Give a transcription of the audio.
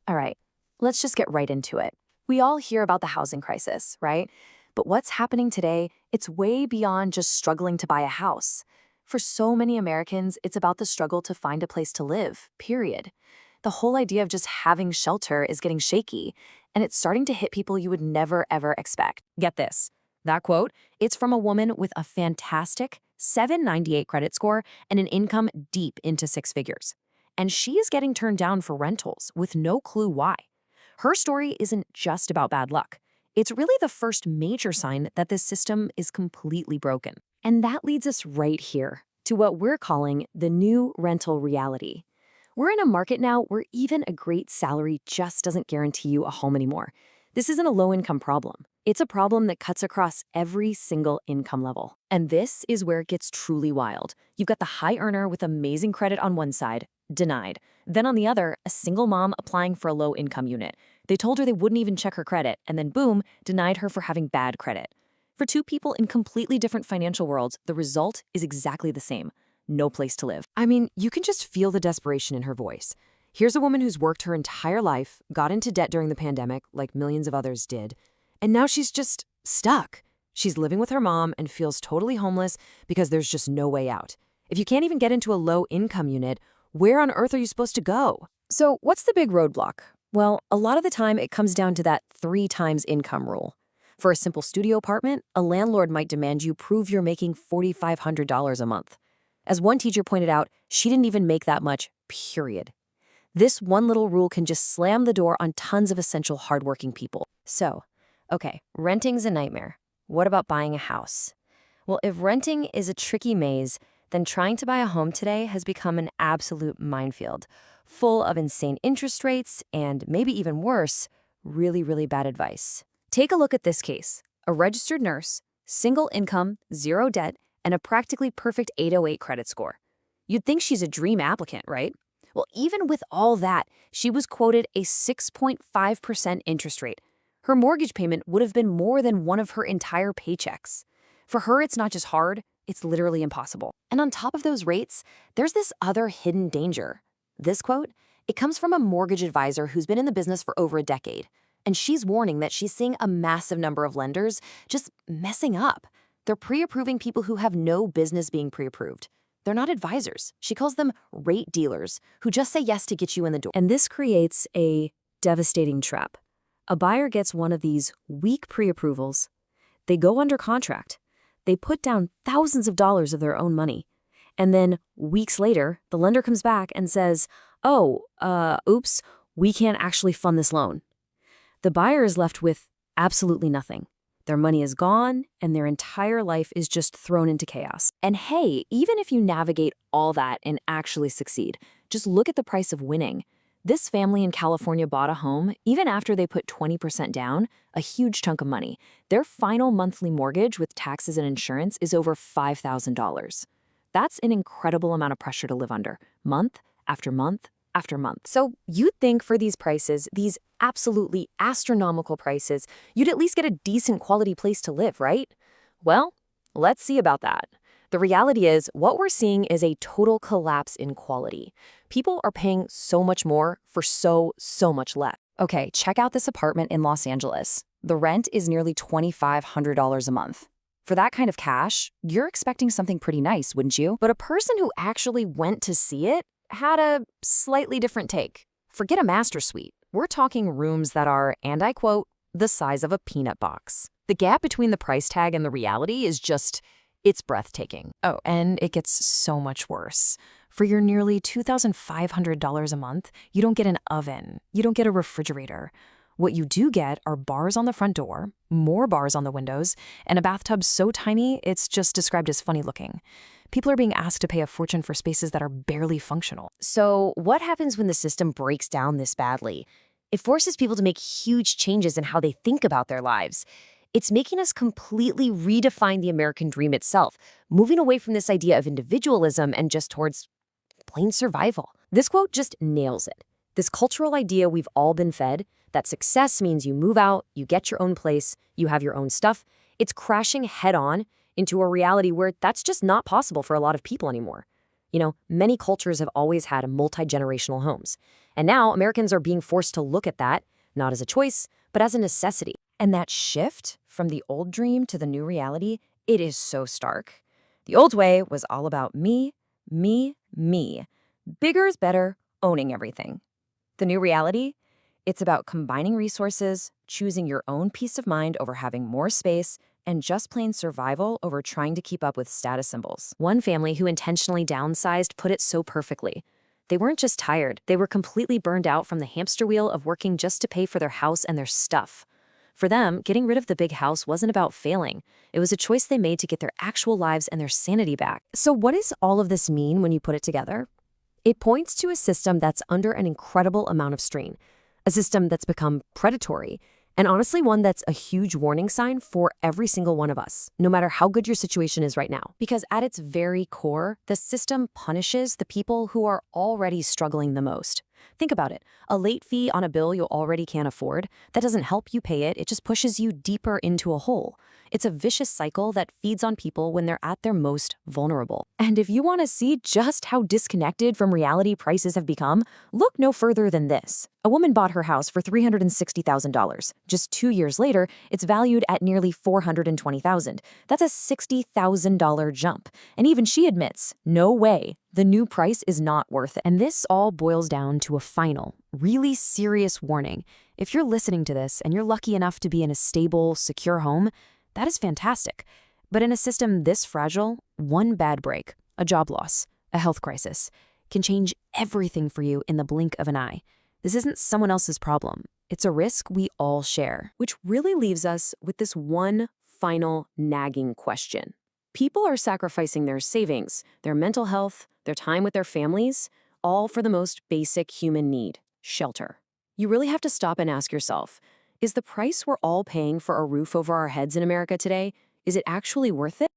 All right, let's just get right into it. We all hear about the housing crisis, right? But what's happening today, it's way beyond just struggling to buy a house. For so many Americans, it's about the struggle to find a place to live, period. The whole idea of just having shelter is getting shaky, and it's starting to hit people you would never, ever expect. Get this. That quote, it's from a woman with a fantastic 798 credit score and an income deep into six figures. And she is getting turned down for rentals with no clue why. Her story isn't just about bad luck. It's really the first major sign that this system is completely broken. And that leads us right here to what we're calling the new rental reality. We're in a market now where even a great salary just doesn't guarantee you a home anymore. This isn't a low-income problem. It's a problem that cuts across every single income level. And this is where it gets truly wild. You've got the high earner with amazing credit on one side, denied. Then on the other, a single mom applying for a low-income unit. They told her they wouldn't even check her credit, and then boom, denied her for having bad credit. For two people in completely different financial worlds, the result is exactly the same. No place to live. I mean, you can just feel the desperation in her voice. Here's a woman who's worked her entire life, got into debt during the pandemic, like millions of others did, and now she's just stuck. She's living with her mom and feels totally homeless because there's just no way out. If you can't even get into a low-income unit, where on earth are you supposed to go? So what's the big roadblock? Well, a lot of the time it comes down to that 3 times income rule. For a simple studio apartment, a landlord might demand you prove you're making $4,500 a month. As one teacher pointed out, she didn't even make that much, period. This one little rule can just slam the door on tons of essential hardworking people. So, okay, renting's a nightmare. What about buying a house? Well, if renting is a tricky maze, then trying to buy a home today has become an absolute minefield, full of insane interest rates and, maybe even worse, really, really bad advice. Take a look at this case. A registered nurse, single income, zero debt, and a practically perfect 808 credit score. You'd think she's a dream applicant, right? Well, even with all that, she was quoted a 6.5% interest rate. Her mortgage payment would have been more than one of her entire paychecks. For her, it's not just hard, it's literally impossible. And on top of those rates, there's this other hidden danger. This quote, it comes from a mortgage advisor who's been in the business for over a decade. And she's warning that she's seeing a massive number of lenders just messing up. They're pre-approving people who have no business being pre-approved. They're not advisors. She calls them rate dealers who just say yes to get you in the door. And this creates a devastating trap. A buyer gets one of these weak pre-approvals. They go under contract. They put down thousands of dollars of their own money. And then weeks later, the lender comes back and says, oops, we can't actually fund this loan. The buyer is left with absolutely nothing. Their money is gone, and their entire life is just thrown into chaos. And hey, even if you navigate all that and actually succeed, just look at the price of winning. This family in California bought a home even after they put 20% down, a huge chunk of money. Their final monthly mortgage with taxes and insurance is over $5,000. That's an incredible amount of pressure to live under, month after month after month. So you'd think for these prices, these absolutely astronomical prices, you'd at least get a decent quality place to live, right? Well, let's see about that. The reality is, what we're seeing is a total collapse in quality. People are paying so much more for so much less. Okay, check out this apartment in Los Angeles. The rent is nearly $2,500 a month. For that kind of cash, you're expecting something pretty nice, wouldn't you? But a person who actually went to see it had a slightly different take. Forget a master suite. We're talking rooms that are, and I quote, the size of a peanut box. The gap between the price tag and the reality is just, it's breathtaking. Oh, and it gets so much worse. For your nearly $2,500 a month, you don't get an oven. You don't get a refrigerator. What you do get are bars on the front door, more bars on the windows, and a bathtub so tiny it's just described as funny looking. People are being asked to pay a fortune for spaces that are barely functional. So what happens when the system breaks down this badly? It forces people to make huge changes in how they think about their lives. It's making us completely redefine the American dream itself, moving away from this idea of individualism and just towards plain survival. This quote just nails it. This cultural idea we've all been fed, that success means you move out, you get your own place, you have your own stuff, it's crashing head-on into a reality where that's just not possible for a lot of people anymore. Many cultures have always had multi-generational homes. And now Americans are being forced to look at that, not as a choice, but as a necessity. And that shift from the old dream to the new reality, it is so stark. The old way was all about me, me, me. Bigger is better, owning everything. The new reality, it's about combining resources, choosing your own peace of mind over having more space, and just plain survival over trying to keep up with status symbols. One family who intentionally downsized put it so perfectly. They weren't just tired, they were completely burned out from the hamster wheel of working just to pay for their house and their stuff. For them, getting rid of the big house wasn't about failing. It was a choice they made to get their actual lives and their sanity back. So what does all of this mean when you put it together? It points to a system that's under an incredible amount of strain, a system that's become predatory, and honestly one that's a huge warning sign for every single one of us, no matter how good your situation is right now. Because at its very core, the system punishes the people who are already struggling the most. Think about it. A late fee on a bill you already can't afford, that doesn't help you pay it, it just pushes you deeper into a hole. It's a vicious cycle that feeds on people when they're at their most vulnerable. And if you want to see just how disconnected from reality prices have become, look no further than this. A woman bought her house for $360,000. Just 2 years later, it's valued at nearly $420,000. That's a $60,000 jump. And even she admits, no way, the new price is not worth it. And this all boils down to a final, really serious warning. If you're listening to this and you're lucky enough to be in a stable, secure home, that is fantastic. But in a system this fragile, one bad break, a job loss, a health crisis, can change everything for you in the blink of an eye. This isn't someone else's problem. It's a risk we all share. Which really leaves us with this one final nagging question. People are sacrificing their savings, their mental health, their time with their families, all for the most basic human need, shelter. You really have to stop and ask yourself, is the price we're all paying for a roof over our heads in America today, is it actually worth it?